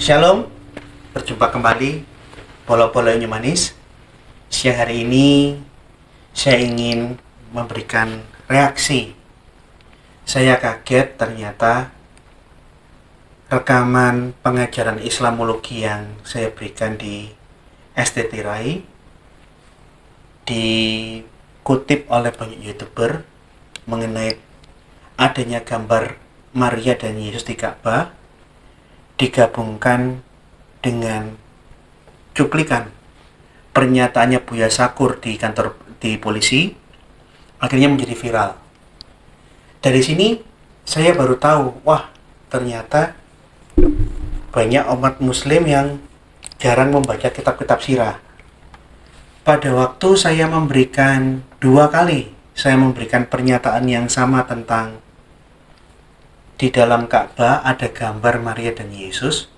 Shalom, berjumpa kembali Polo-polonya manis. Siang hari ini saya ingin memberikan reaksi. Saya kaget ternyata rekaman pengajaran Islamologi yang saya berikan di STT Rai dikutip oleh banyak YouTuber mengenai adanya gambar Maria dan Yesus di Ka'bah digabungkan dengan cuplikan pernyataannya Buya Sakur di kantor di polisi, akhirnya menjadi viral. Dari sini saya baru tahu, wah ternyata banyak umat muslim yang jarang membaca kitab-kitab sirah. Pada waktu saya memberikan 2 kali, saya memberikan pernyataan yang sama tentang di dalam Ka'bah ada gambar Maria dan Yesus.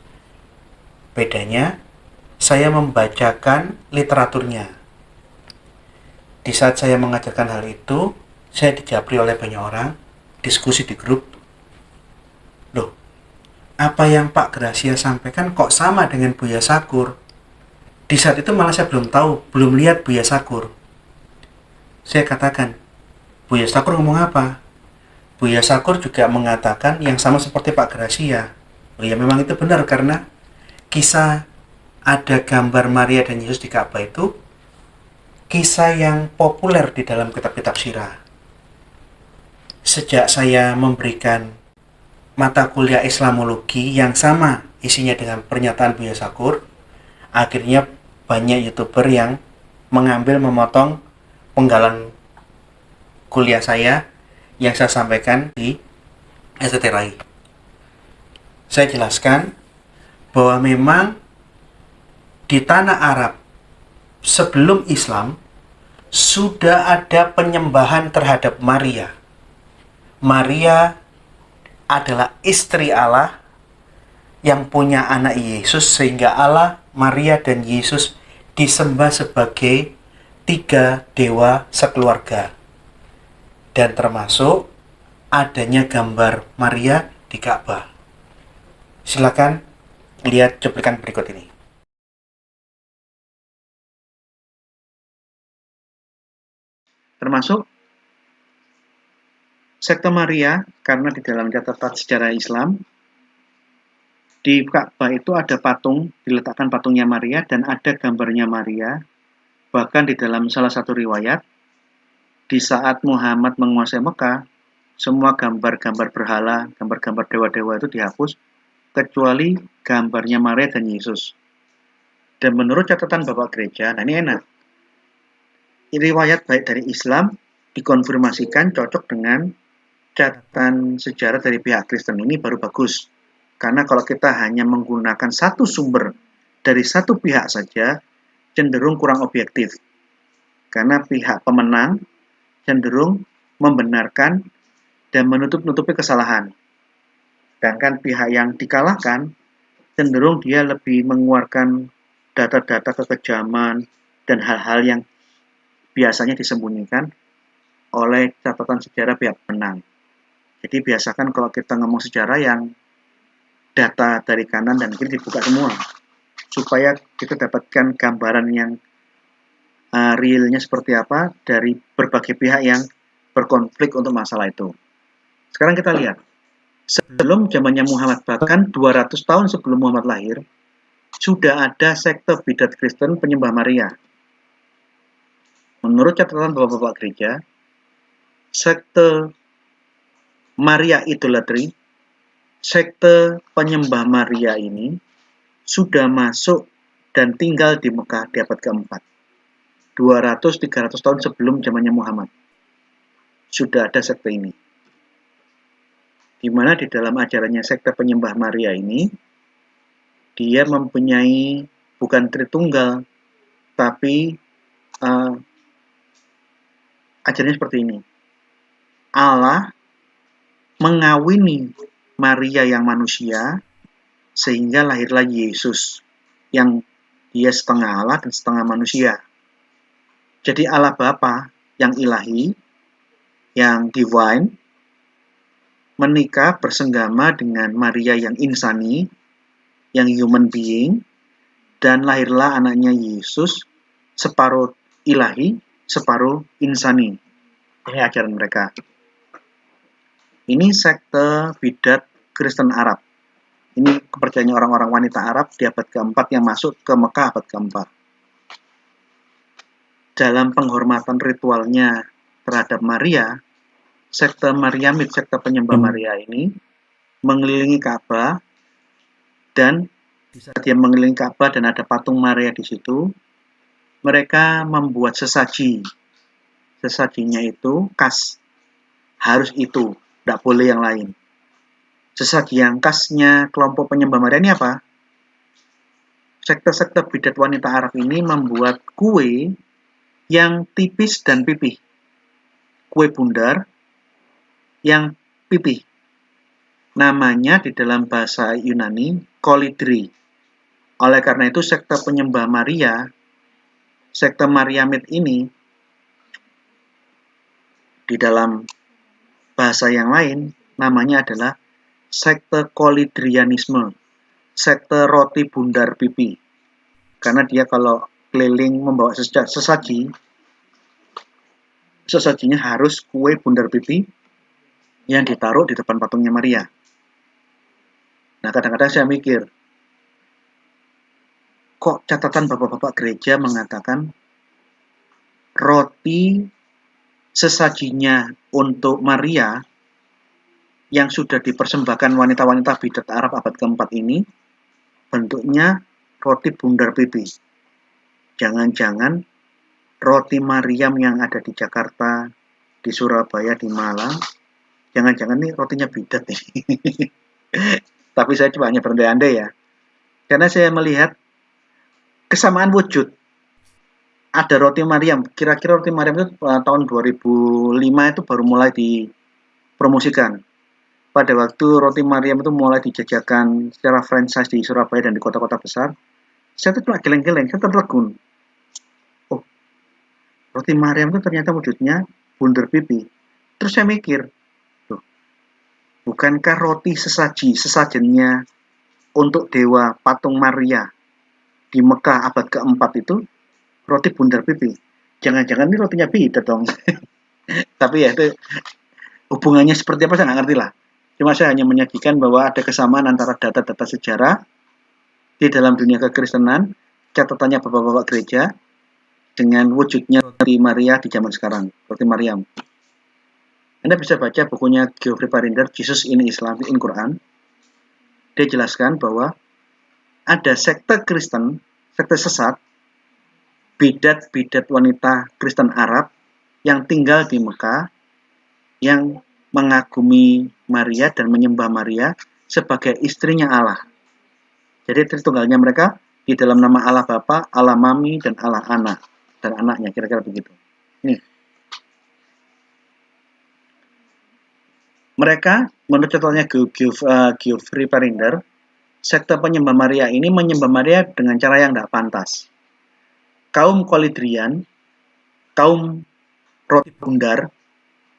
Bedanya, saya membacakan literaturnya. Di saat saya mengajarkan hal itu, saya dijabri oleh banyak orang, diskusi di grup. Loh, apa yang Pak Gracia sampaikan kok sama dengan Buya Sakur? Di saat itu malah saya belum tahu, belum lihat Buya Sakur. Saya katakan, Buya Sakur ngomong apa? Buya Sakur juga mengatakan yang sama seperti Pak Gracia. Oh ya, memang itu benar karena kisah ada gambar Maria dan Yesus di Ka'bah itu kisah yang populer di dalam kitab-kitab sirah. Sejak saya memberikan mata kuliah Islamologi yang sama isinya dengan pernyataan Buya Sakur, akhirnya banyak YouTuber yang mengambil memotong penggalan kuliah saya yang saya sampaikan di STT Rai. Saya jelaskan bahwa memang di tanah Arab sebelum Islam sudah ada penyembahan terhadap Maria. Maria adalah istri Allah yang punya anak Yesus, sehingga Allah, Maria, dan Yesus disembah sebagai 3 dewa sekeluarga. Dan termasuk adanya gambar Maria di Ka'bah. Silakan lihat cuplikan berikut ini. Termasuk sekte Maria, karena di dalam catatan sejarah Islam di Ka'bah itu ada patung, diletakkan patungnya Maria dan ada gambarnya Maria. Bahkan di dalam salah satu riwayat, di saat Muhammad menguasai Mekah, semua gambar-gambar berhala, gambar-gambar dewa-dewa itu dihapus, kecuali gambarnya Maria dan Yesus. Dan menurut catatan Bapak Gereja, nah ini enak, riwayat baik dari Islam dikonfirmasikan cocok dengan catatan sejarah dari pihak Kristen, ini baru bagus. Karena kalau kita hanya menggunakan satu sumber dari satu pihak saja, cenderung kurang objektif. Karena pihak pemenang cenderung membenarkan dan menutup-nutupi kesalahan. Sedangkan pihak yang dikalahkan cenderung dia lebih mengeluarkan data-data kekejaman dan hal-hal yang biasanya disembunyikan oleh catatan sejarah pihak pemenang. Jadi biasakan kalau kita ngomong sejarah yang data dari kanan dan kiri dibuka semua, supaya kita dapatkan gambaran yang realnya seperti apa dari berbagai pihak yang berkonflik untuk masalah itu. Sekarang kita lihat, sebelum zamannya Muhammad, bahkan 200 tahun sebelum Muhammad lahir, sudah ada sekte bidat Kristen penyembah Maria. Menurut catatan Bapak-Bapak Gereja, sekte Maria Idolatry, sekte penyembah Maria ini sudah masuk dan tinggal di Mekah di abad keempat. 200-300 tahun sebelum zamannya Muhammad sudah ada sekte ini, di mana di dalam ajarannya sekte penyembah Maria ini dia mempunyai bukan Tritunggal, tapi ajarannya seperti ini. Allah mengawini Maria yang manusia sehingga lahirlah Yesus yang dia setengah Allah dan setengah manusia. Jadi Allah Bapa yang ilahi, yang divine, menikah bersenggama dengan Maria yang insani, yang human being, dan lahirlah anaknya Yesus, separuh ilahi, separuh insani. Ini ajaran mereka. Ini sekte bidat Kristen Arab. Ini kepercayaan orang-orang wanita Arab di abad keempat yang masuk ke Mekah abad keempat. Dalam penghormatan ritualnya terhadap Maria, sekte Mariamid, sekte penyembah Maria ini mengelilingi Ka'bah, dan di saat dia mengelilingi Ka'bah dan ada patung Maria di situ, mereka membuat sesaji. Sesajinya itu khas, harus itu, tidak boleh yang lain. Sesaji yang khasnya kelompok penyembah Maria ini apa? Sekte-sekte bidat wanita Arab ini membuat kue yang tipis dan pipih. Kue bundar yang pipih. Namanya di dalam bahasa Yunani kolidri. Oleh karena itu sekte penyembah Maria, sekte Mariamid ini di dalam bahasa yang lain namanya adalah sekte kolidrianisme, sekte roti bundar pipi. Karena dia kalau keliling membawa sesaji, sesajinya harus kue bundar pipi yang ditaruh di depan patungnya Maria. Nah, kadang-kadang saya mikir, kok catatan bapak-bapak gereja mengatakan roti sesajinya untuk Maria yang sudah dipersembahkan wanita-wanita bidat Arab abad keempat ini bentuknya roti bundar pipi. Jangan-jangan roti Mariam yang ada di Jakarta, di Surabaya, di Malang, jangan-jangan nih rotinya bidat nih. Tapi saya cuma hanya berandai-andai ya. Karena saya melihat kesamaan wujud. Ada roti Mariam, kira-kira roti Mariam itu tahun 2005 itu baru mulai dipromosikan. Pada waktu roti Mariam itu mulai dijajakan secara franchise di Surabaya dan di kota-kota besar, saya tuh cuma geleng-geleng, saya tertegun. Oh, roti Mariam itu ternyata wujudnya bundar pipi. Terus saya mikir, loh, bukankah roti sesajennya untuk dewa patung Maria di Mekah abad keempat itu roti bundar pipi? Jangan-jangan ini rotinya bidat dong. Tapi ya itu hubungannya seperti apa saya nggak ngerti lah. Cuma saya hanya menyajikan bahwa ada kesamaan antara data-data sejarah di dalam dunia kekristenan, catatannya bapak-bapak gereja, dengan wujudnya roti Maria di zaman sekarang, roti Mariam. Anda bisa baca bukunya Geoffrey Parinder, Jesus in Islam, in Quran. Dia jelaskan bahwa ada sekte Kristen, sekte sesat, bidat-bidat wanita Kristen Arab yang tinggal di Mekah, yang mengagumi Maria dan menyembah Maria sebagai istrinya Allah. Jadi tritunggalnya mereka di dalam nama Allah Bapa, Allah Mami, dan Allah Anak dan anaknya, kira-kira begitu. Nih. Mereka, menurut contohnya Geoffrey Parinder, sekte penyembah Maria ini menyembah Maria dengan cara yang tidak pantas. Kaum kolidrian, kaum roti bundar,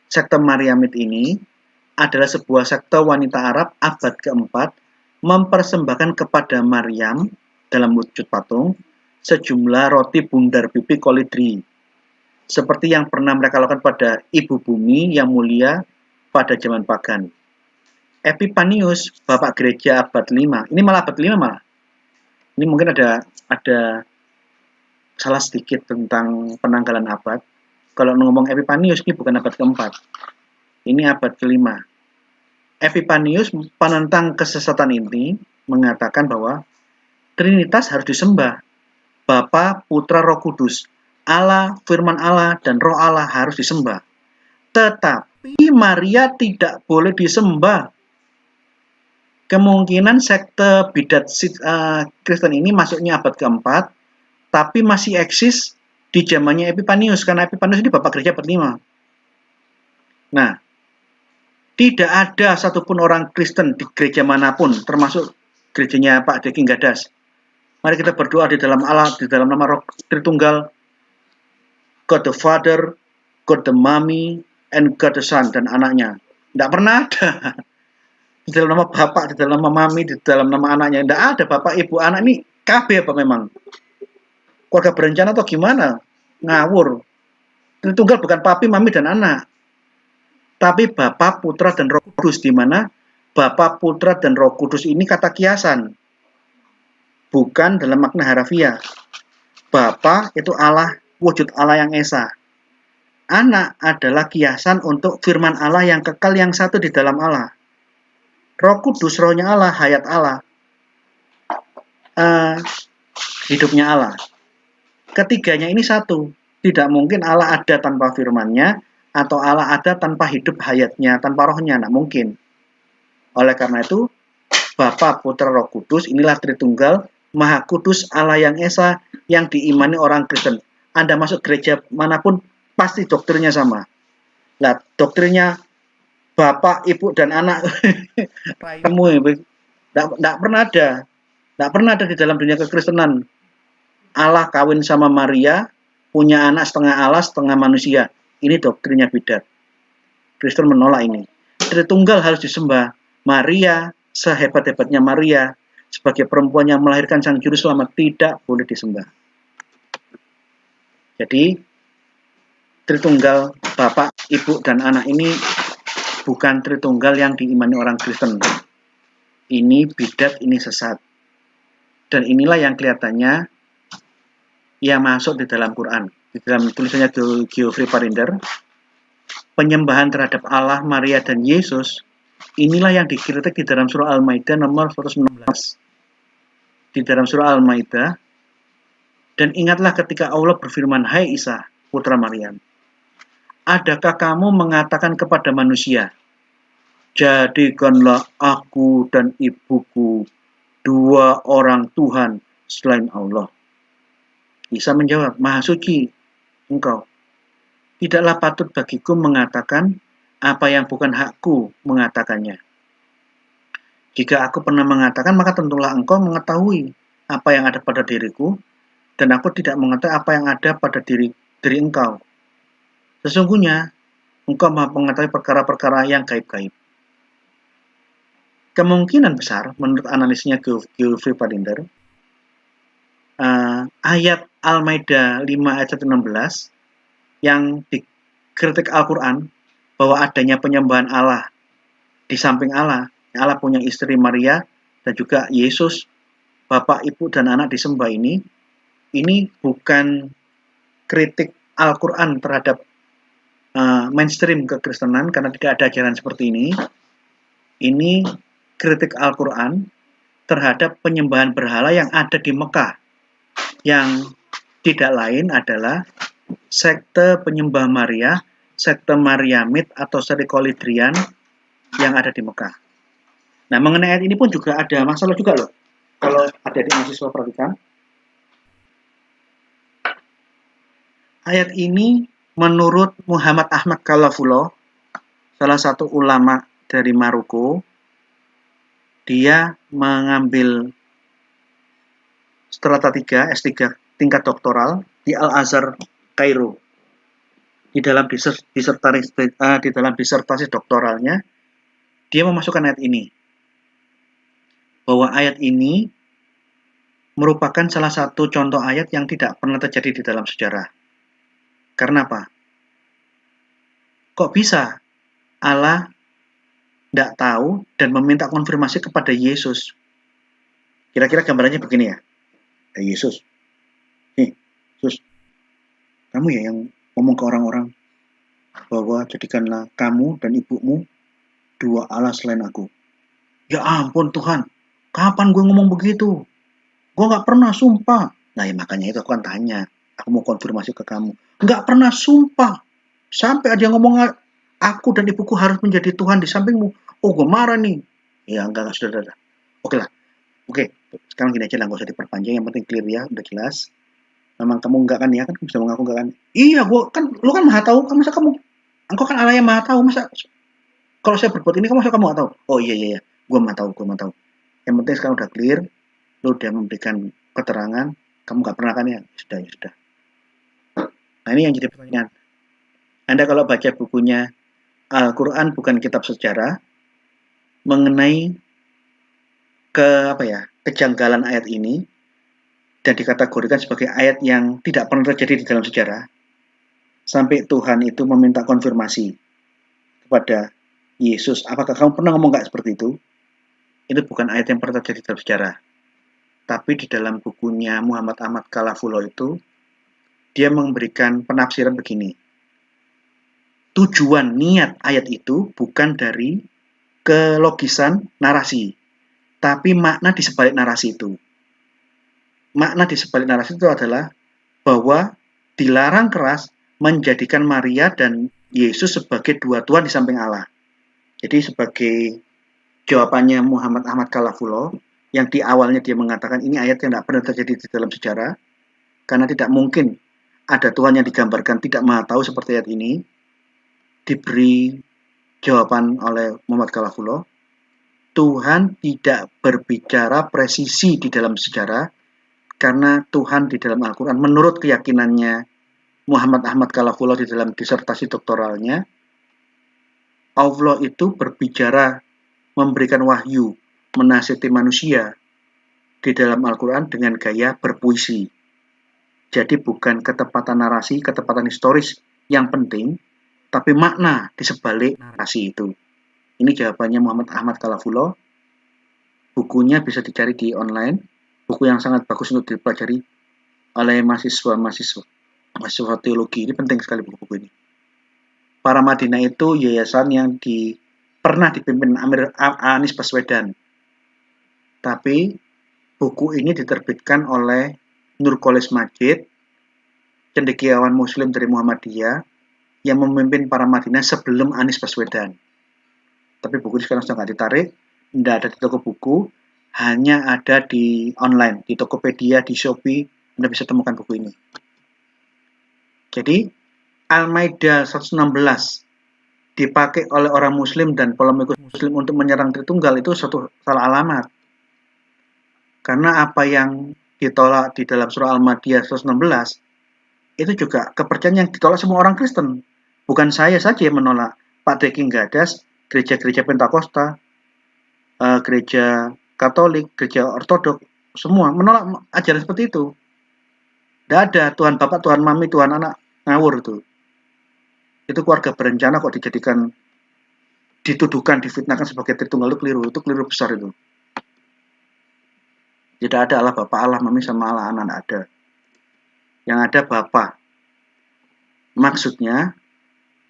sekte Mariamid ini adalah sebuah sekte wanita Arab abad keempat mempersembahkan kepada Maryam dalam wujud patung sejumlah roti bundar pipi kolidri, seperti yang pernah mereka lakukan pada Ibu Bumi yang mulia pada zaman pagan. Epipanius, bapak gereja abad 5, ini malah abad 5 malah. Ini mungkin ada salah sedikit tentang penanggalan abad. Kalau ngomong Epipanius ini bukan abad keempat, ini abad kelima. Epipanius, penentang kesesatan ini, mengatakan bahwa Trinitas harus disembah. Bapa, Putra, Roh Kudus, Allah, Firman Allah, dan Roh Allah harus disembah. Tetapi Maria tidak boleh disembah. Kemungkinan sekte bidat Kristen ini masuknya abad keempat, tapi masih eksis di zamannya Epipanius, karena Epipanius ini bapak gereja abad 5. Nah, tidak ada satupun orang Kristen di gereja manapun, termasuk gerejanya Pak Deking Gadas. Mari kita berdoa di dalam Allah, di dalam nama Roh Tritunggal, God the Father, God the Mommy, and God the Son, dan anaknya. Tidak pernah ada. di dalam nama bapak, di dalam nama mami, di dalam nama anaknya. Tidak ada bapak, ibu, anak ini KB apa memang? Keluarga berencana atau gimana? Ngawur. Tritunggal bukan papi, mami, dan anak. Tapi Bapa, Putra, dan Roh Kudus, di mana Bapa, Putra, dan Roh Kudus ini kata kiasan, bukan dalam makna harafiah. Bapa itu Allah, wujud Allah yang esa. Anak adalah kiasan untuk firman Allah yang kekal yang satu di dalam Allah. Roh Kudus, rohnya Allah, hayat Allah, hidupnya Allah. Ketiganya ini satu. Tidak mungkin Allah ada tanpa firman-Nya, atau Allah ada tanpa hidup hayatnya, tanpa rohnya. Tidak mungkin. Oleh karena itu, Bapa, Putra, Roh Kudus, inilah Tritunggal, Maha Kudus, Allah yang Esa, yang diimani orang Kristen. Anda masuk gereja manapun, pasti doktrinnya sama. Nah, doktrinnya Bapak, Ibu, dan anak, kamu tidak pernah ada. Tidak pernah ada di dalam dunia kekristenan. Allah kawin sama Maria, punya anak setengah Allah, setengah manusia. Ini doktrinnya bidat. Kristen menolak ini. Tritunggal harus disembah. Maria, sehebat-hebatnya Maria, sebagai perempuan yang melahirkan sang juru selamat, tidak boleh disembah. Jadi, Tritunggal, Bapak, Ibu, dan anak ini bukan Tritunggal yang diimani orang Kristen. Ini bidat, ini sesat. Dan inilah yang kelihatannya yang masuk di dalam Quran. Di dalam tulisannya Geoffrey Parinder, penyembahan terhadap Allah, Maria, dan Yesus, inilah yang dikritik di dalam surah Al-Maidah nomor 116. Di dalam surah Al-Maidah, dan ingatlah ketika Allah berfirman, hai Isa, putra Maryam, adakah kamu mengatakan kepada manusia, jadikanlah aku dan ibuku dua orang Tuhan selain Allah. Isa menjawab, Maha Suci engkau. Tidaklah patut bagiku mengatakan apa yang bukan hakku mengatakannya. Jika aku pernah mengatakan, maka tentulah engkau mengetahui apa yang ada pada diriku, dan aku tidak mengetahui apa yang ada pada diri engkau. Sesungguhnya, engkau maha mengetahui perkara-perkara yang gaib-gaib. Kemungkinan besar, menurut analisnya Geoffrey Parinder, ayat Al-Maidah 5 ayat 16 yang dikritik Al-Quran bahwa adanya penyembahan Allah di samping Allah punya istri Maria dan juga Yesus, Bapak, Ibu, dan anak disembah ini bukan kritik Al-Quran terhadap mainstream kekristenan karena tidak ada ajaran seperti ini. Ini kritik Al-Quran terhadap penyembahan berhala yang ada di Mekah, yang tidak lain adalah sekte penyembah Maria, sekte Mariamid atau Serikolidrian yang ada di Mekah. Nah, mengenai ayat ini pun juga ada masalah juga loh. Kalau ada di mahasiswa perhatikan, ayat ini menurut Muhammad Ahmad Khalafullah, salah satu ulama dari Maroko, dia mengambil strata 3, S3 tingkat doktoral di Al-Azhar, Kairo. Di dalam disertasi doktoralnya, dia memasukkan ayat ini. Bahwa ayat ini merupakan salah satu contoh ayat yang tidak pernah terjadi di dalam sejarah. Karena apa? Kok bisa Allah tidak tahu dan meminta konfirmasi kepada Yesus? Kira-kira gambarannya begini ya. Yesus, Yesus, kamu ya yang ngomong ke orang-orang bahwa jadikanlah kamu dan ibumu dua Allah selain aku. Ya ampun Tuhan, kapan gue ngomong begitu? Gue gak pernah sumpah. Nah ya makanya itu aku kan tanya, aku mau konfirmasi ke kamu. Gak pernah sumpah. Sampai ada yang ngomong, aku dan ibuku harus menjadi Tuhan di sampingmu. Oh gue marah nih. Ya enggak sudah. Oke lah. Oke, sekarang gini aja lah, gak usah diperpanjang. Yang penting clear ya, udah jelas. Memang kamu enggak kan ya, kan bisa mengaku enggak kan? Iya, lu kan maha tahu, kan masa engkau kan Allah yang maha tahu, masa kalau saya berbuat ini, masa kamu gak tahu? Oh iya, gue maha tahu. Yang penting sekarang udah clear, lu udah memberikan keterangan, kamu gak pernah kan ya? Sudah. Nah ini yang jadi pertanyaan. Anda kalau baca bukunya Al-Quran bukan kitab sejarah, mengenai kejanggalan ayat ini dan dikategorikan sebagai ayat yang tidak pernah terjadi di dalam sejarah, sampai Tuhan itu meminta konfirmasi kepada Yesus, apakah kamu pernah ngomong nggak seperti itu? Itu bukan ayat yang pernah terjadi dalam sejarah. Tapi di dalam bukunya Muhammad Ahmad Kalafulo itu, dia memberikan penafsiran begini. Tujuan niat ayat itu bukan dari kelogisan narasi, tapi makna di sebalik narasi itu. Makna di sebalik narasi itu adalah bahwa dilarang keras menjadikan Maria dan Yesus sebagai dua Tuhan di samping Allah. Jadi sebagai jawabannya Muhammad Ahmad Kalafulo, yang di awalnya dia mengatakan ini ayat yang tidak pernah terjadi di dalam sejarah, karena tidak mungkin ada Tuhan yang digambarkan tidak maha tahu seperti ayat ini, diberi jawaban oleh Muhammad Kalafulo, Tuhan tidak berbicara presisi di dalam sejarah, karena Tuhan di dalam Al-Quran, menurut keyakinannya Muhammad Ahmad Kalafulo di dalam disertasi doktoralnya, Allah itu berbicara, memberikan wahyu, menasihati manusia di dalam Al-Quran dengan gaya berpuisi. Jadi bukan ketepatan narasi, ketepatan historis yang penting, tapi makna di sebalik narasi itu. Ini jawabannya Muhammad Ahmad Kalafulo. Bukunya bisa dicari di online. Buku yang sangat bagus untuk dipelajari oleh mahasiswa teologi. Ini penting sekali buku-buku ini. Para Madinah itu yayasan yang pernah dipimpin Anies Baswedan. Tapi buku ini diterbitkan oleh Nurkolis Majid, cendekiawan Muslim dari Muhammadiyah, yang memimpin para Madinah sebelum Anies Baswedan. Tapi buku ini sekarang sudah nggak ditarik, tidak ada di toko buku, hanya ada di online, di Tokopedia, di Shopee, Anda bisa temukan buku ini. Jadi, Al-Maidah 116 dipakai oleh orang Muslim dan polemikus Muslim untuk menyerang Tritunggal itu suatu salah alamat. Karena apa yang ditolak di dalam surah Al-Maidah 116 itu juga kepercayaan yang ditolak semua orang Kristen. Bukan saya saja yang menolak. Pak Deking Gadas, gereja-gereja Pentakosta, gereja Katolik, gereja Ortodok, semua menolak ajaran seperti itu. Tidak ada Tuhan Bapak, Tuhan Mami, Tuhan Anak, ngawur itu. Itu keluarga berencana kok dituduhkan, difitnahkan sebagai Tritunggal, itu keliru besar itu. Tidak ada Allah Bapak, Allah Mami, sama Allah Anak, tidak ada. Yang ada Bapak. Maksudnya,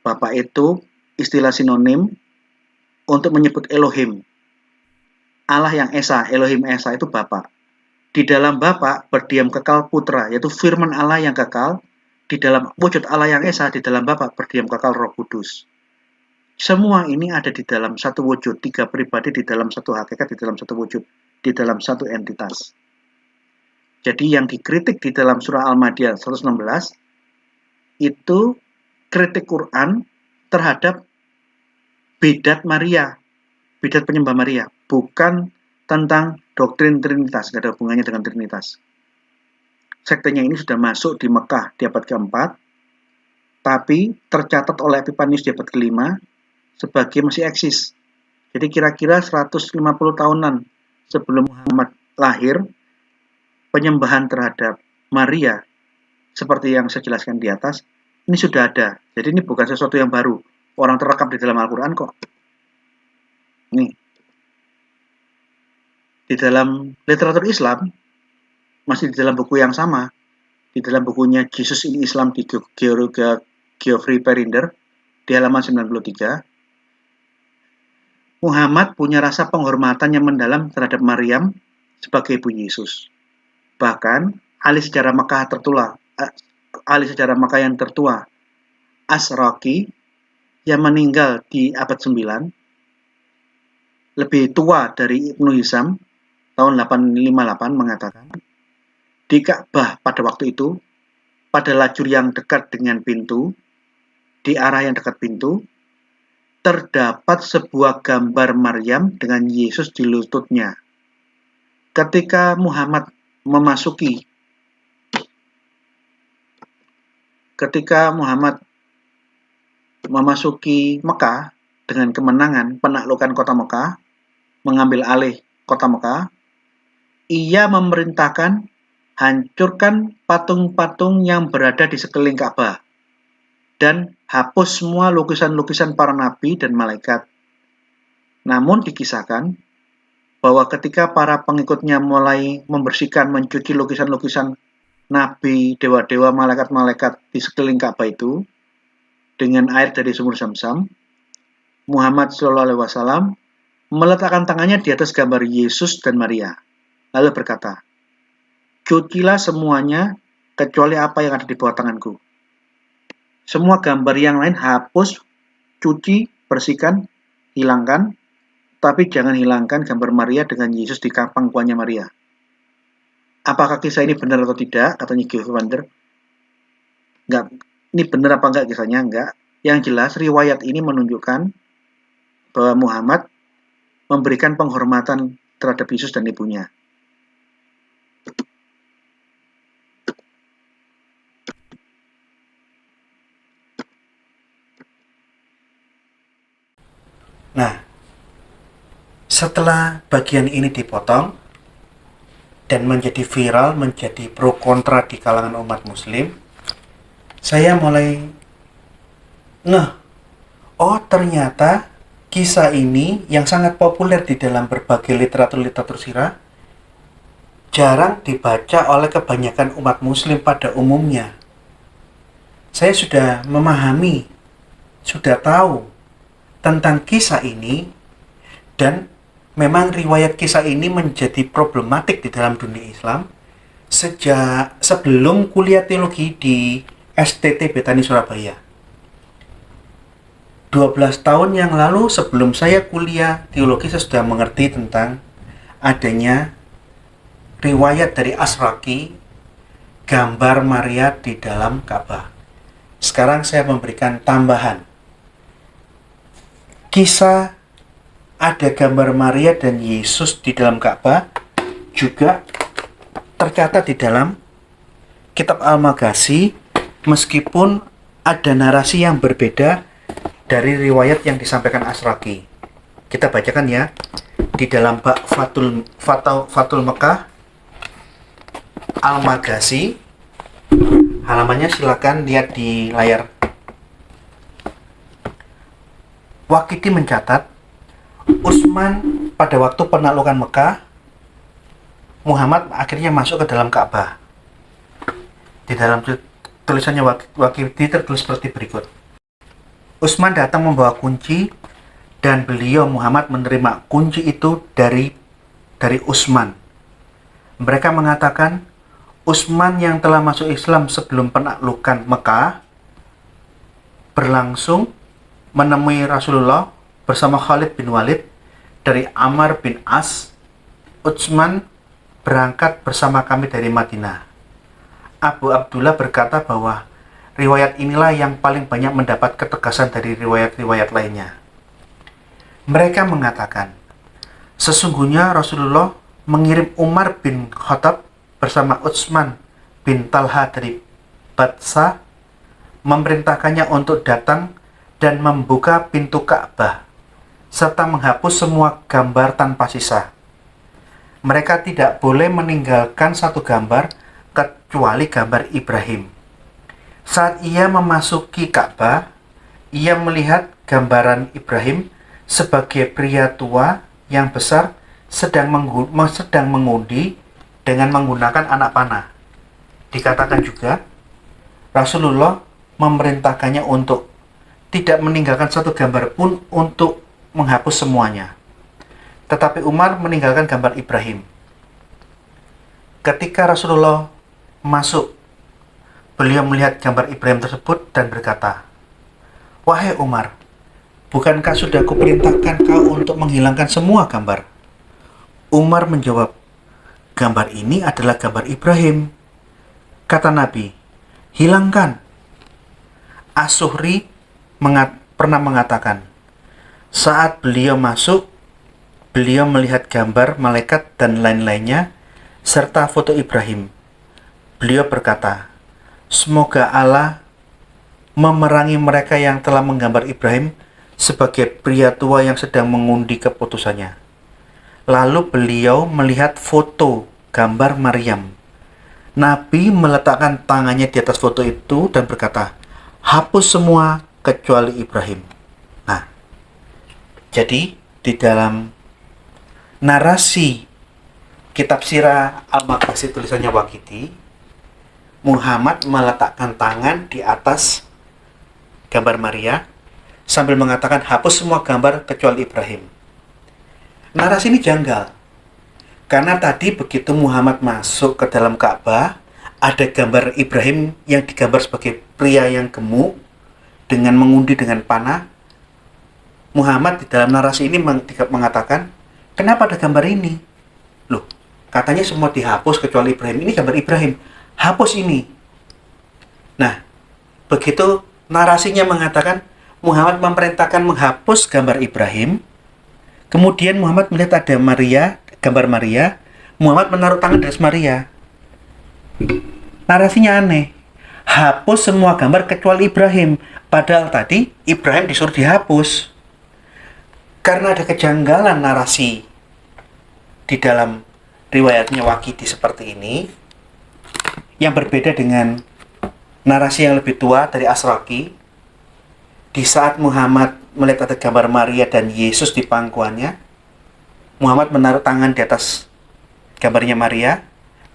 Bapak itu istilah sinonim untuk menyebut Elohim. Allah yang Esa, Elohim Esa itu Bapak. Di dalam Bapa berdiam kekal Putra, yaitu firman Allah yang kekal. Di dalam wujud Allah yang Esa, di dalam Bapa berdiam kekal Roh Kudus. Semua ini ada di dalam satu wujud, tiga pribadi di dalam satu hakikat, di dalam satu wujud, di dalam satu entitas. Jadi yang dikritik di dalam surah Al-Maidah 116 itu kritik Quran terhadap bidat Maria, bidat penyembah Maria, bukan tentang doktrin Trinitas, tidak ada hubungannya dengan Trinitas. Sektenya ini sudah masuk di Mekah di abad keempat, tapi tercatat oleh Epipanius di abad kelima sebagai masih eksis. Jadi kira-kira 150 tahunan sebelum Muhammad lahir, penyembahan terhadap Maria, seperti yang saya jelaskan di atas, ini sudah ada. Jadi ini bukan sesuatu yang baru. Orang terekam di dalam Al-Quran kok. Nih. Di dalam literatur Islam, masih di dalam buku yang sama, di dalam bukunya Jesus in Islam di Geoffrey Perinder, di halaman 93, Muhammad punya rasa penghormatan yang mendalam terhadap Maryam sebagai ibu Yesus. Bahkan, ahli sejarah Makkah yang tertua, Asraqi, yang meninggal di abad 9, lebih tua dari Ibnu Hisham, tahun 858, mengatakan, di Ka'bah pada waktu itu, pada lajur yang dekat dengan pintu, di arah yang dekat pintu, terdapat sebuah gambar Maryam dengan Yesus di lututnya. Ketika Muhammad memasuki Mekah dengan kemenangan penaklukan kota Mekah, mengambil alih kota Mekah, ia memerintahkan hancurkan patung-patung yang berada di sekeliling Ka'bah dan hapus semua lukisan-lukisan para nabi dan malaikat. Namun dikisahkan bahwa ketika para pengikutnya mulai membersihkan, mencuci lukisan-lukisan nabi, dewa-dewa, malaikat-malaikat di sekeliling Ka'bah itu dengan air dari sumur Zam-Zam, Muhammad SAW meletakkan tangannya di atas gambar Yesus dan Maria, lalu berkata, "Cucilah semuanya kecuali apa yang ada di bawah tanganku." Semua gambar yang lain hapus, cuci, bersihkan, hilangkan, tapi jangan hilangkan gambar Maria dengan Yesus di pangkuannya Maria. Apakah kisah ini benar atau tidak? Katanya Giovanni Wander. Enggak. Ini benar apa enggak kisahnya? Enggak. Yang jelas riwayat ini menunjukkan bahwa Muhammad memberikan penghormatan terhadap Yesus dan ibunya. Nah, setelah bagian ini dipotong dan menjadi viral, menjadi pro kontra di kalangan umat muslim, saya mulai oh ternyata kisah ini yang sangat populer di dalam berbagai literatur sirah jarang dibaca oleh kebanyakan umat muslim pada umumnya. Saya sudah memahami, sudah tahu tentang kisah ini, dan memang riwayat kisah ini menjadi problematik di dalam dunia Islam sejak sebelum kuliah teologi di STT Betani Surabaya. 12 tahun yang lalu sebelum saya kuliah teologi, saya sudah mengerti tentang adanya riwayat dari Asraki, gambar Maria di dalam Ka'bah. Sekarang saya memberikan tambahan. Kisah ada gambar Maria dan Yesus di dalam Ka'bah juga tercatat di dalam kitab Al-Maghazi, meskipun ada narasi yang berbeda dari riwayat yang disampaikan Asraki. Kita bacakan ya, di dalam bab Fathul Mekah Al-Maghazi, halamannya silakan lihat di layar. Waqidi mencatat, Utsman pada waktu penaklukan Mekah, Muhammad akhirnya masuk ke dalam Ka'bah. Di dalam tulisannya Waqidi tertulis seperti berikut. Utsman datang membawa kunci dan beliau Muhammad menerima kunci itu dari Utsman. Mereka mengatakan Utsman yang telah masuk Islam sebelum penaklukan Mekah berlangsung menemui Rasulullah bersama Khalid bin Walid dari Ammar bin As. Utsman berangkat bersama kami dari Madinah. Abu Abdullah berkata bahwa riwayat inilah yang paling banyak mendapat ketegasan dari riwayat-riwayat lainnya. Mereka mengatakan, sesungguhnya Rasulullah mengirim Umar bin Khattab bersama Utsman bin Talha dari Batsah, memerintahkannya untuk datang dan membuka pintu Ka'bah, serta menghapus semua gambar tanpa sisa. Mereka tidak boleh meninggalkan satu gambar, kecuali gambar Ibrahim. Saat ia memasuki Ka'bah, ia melihat gambaran Ibrahim sebagai pria tua yang besar sedang mengundi dengan menggunakan anak panah. Dikatakan juga, Rasulullah memerintahkannya untuk tidak meninggalkan satu gambar pun untuk menghapus semuanya. Tetapi Umar meninggalkan gambar Ibrahim. Ketika Rasulullah masuk, beliau melihat gambar Ibrahim tersebut dan berkata, "Wahai Umar, bukankah sudah kuperintahkan kau untuk menghilangkan semua gambar?" Umar menjawab, "Gambar ini adalah gambar Ibrahim." Kata Nabi, "Hilangkan." As-Suhri pernah mengatakan, saat beliau masuk, beliau melihat gambar malaikat dan lain-lainnya serta foto Ibrahim. Beliau berkata, "Semoga Allah memerangi mereka yang telah menggambar Ibrahim sebagai pria tua yang sedang mengundi keputusannya." Lalu beliau melihat foto gambar Maryam. Nabi meletakkan tangannya di atas foto itu dan berkata, hapus semua kecuali Ibrahim. Nah, jadi di dalam narasi kitab Sirah Al-Maghazi tulisannya Waqidi, Muhammad meletakkan tangan di atas gambar Maria sambil mengatakan hapus semua gambar kecuali Ibrahim. Narasi ini janggal karena tadi begitu Muhammad masuk ke dalam Ka'bah, ada gambar Ibrahim yang digambar sebagai pria yang gemuk dengan mengundi dengan panah. Muhammad di dalam narasi ini mengatakan, kenapa ada gambar ini? Loh, katanya semua dihapus kecuali Ibrahim. Ini gambar Ibrahim, hapus ini. Nah, begitu narasinya mengatakan Muhammad memerintahkan menghapus gambar Ibrahim, kemudian Muhammad melihat ada Maria, gambar Maria, Muhammad menaruh tangan di atas Maria. Narasinya aneh. Hapus semua gambar kecuali Ibrahim. Padahal tadi Ibrahim disuruh dihapus. Karena ada kejanggalan narasi di dalam riwayatnya Waqidi seperti ini, yang berbeda dengan narasi yang lebih tua dari Asraqi. Di saat Muhammad melihat ada gambar Maria dan Yesus di pangkuannya, Muhammad menaruh tangan di atas gambarnya Maria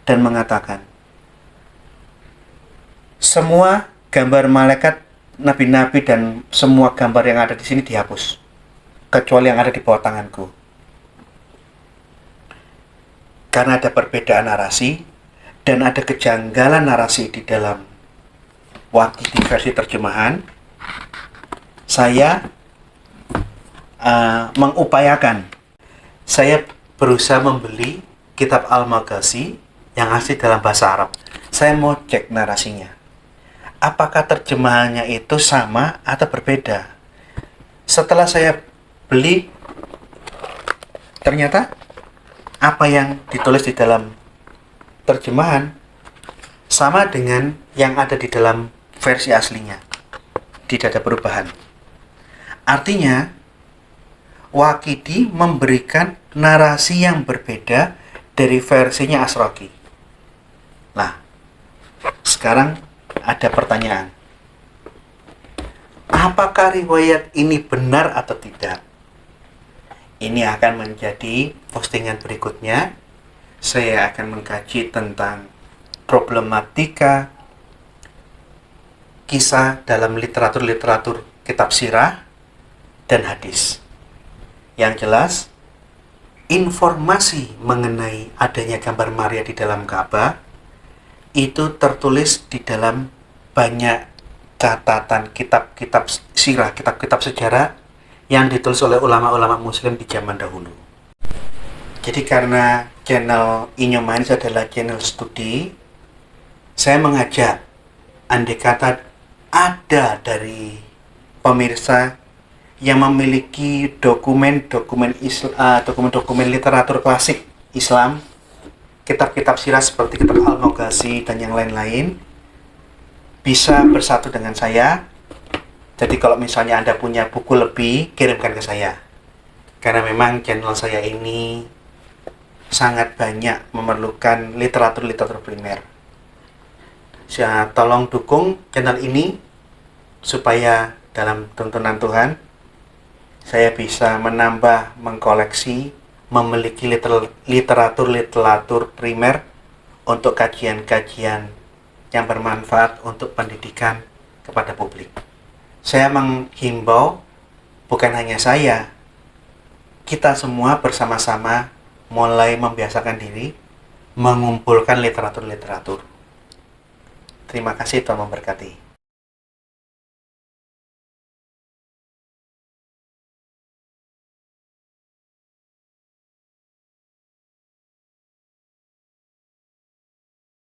dan mengatakan, semua gambar malaikat, nabi-nabi dan semua gambar yang ada di sini dihapus, kecuali yang ada di bawah tanganku. Karena ada perbedaan narasi dan ada kejanggalan narasi di dalam Waqidi versi terjemahan, saya saya berusaha membeli kitab Al-Maghazi yang asli dalam bahasa Arab. Saya mau cek narasinya, apakah terjemahannya itu sama atau berbeda. Setelah saya beli, ternyata apa yang ditulis di dalam terjemahan sama dengan yang ada di dalam versi aslinya. Tidak ada perubahan. Artinya Waqidi memberikan narasi yang berbeda dari versinya Asraqi. Nah, sekarang ada pertanyaan. Apakah riwayat ini benar atau tidak? Ini akan menjadi postingan berikutnya. Saya akan mengkaji tentang problematika kisah dalam literatur kitab sirah dan hadis. Yang jelas, informasi mengenai adanya gambar Maria di dalam Ka'bah itu tertulis di dalam banyak catatan kitab-kitab sirah, kitab-kitab sejarah yang ditulis oleh ulama-ulama muslim di zaman dahulu. Jadi karena channel Inyomanis adalah channel studi, saya mengajak, andai kata ada dari pemirsa yang memiliki dokumen literatur klasik Islam, kitab-kitab sirah seperti kitab Al-Maghazi dan yang lain-lain, bisa bersatu dengan saya. Jadi kalau misalnya Anda punya buku lebih, kirimkan ke saya. Karena memang channel saya ini sangat banyak memerlukan literatur primer. Saya tolong dukung channel ini supaya dalam tuntunan Tuhan saya bisa menambah, mengkoleksi, memiliki literatur primer untuk kajian-kajian yang bermanfaat untuk pendidikan kepada publik. Saya menghimbau, bukan hanya saya, kita semua bersama-sama mulai membiasakan diri mengumpulkan literatur. Terima kasih, Tuhan memberkati.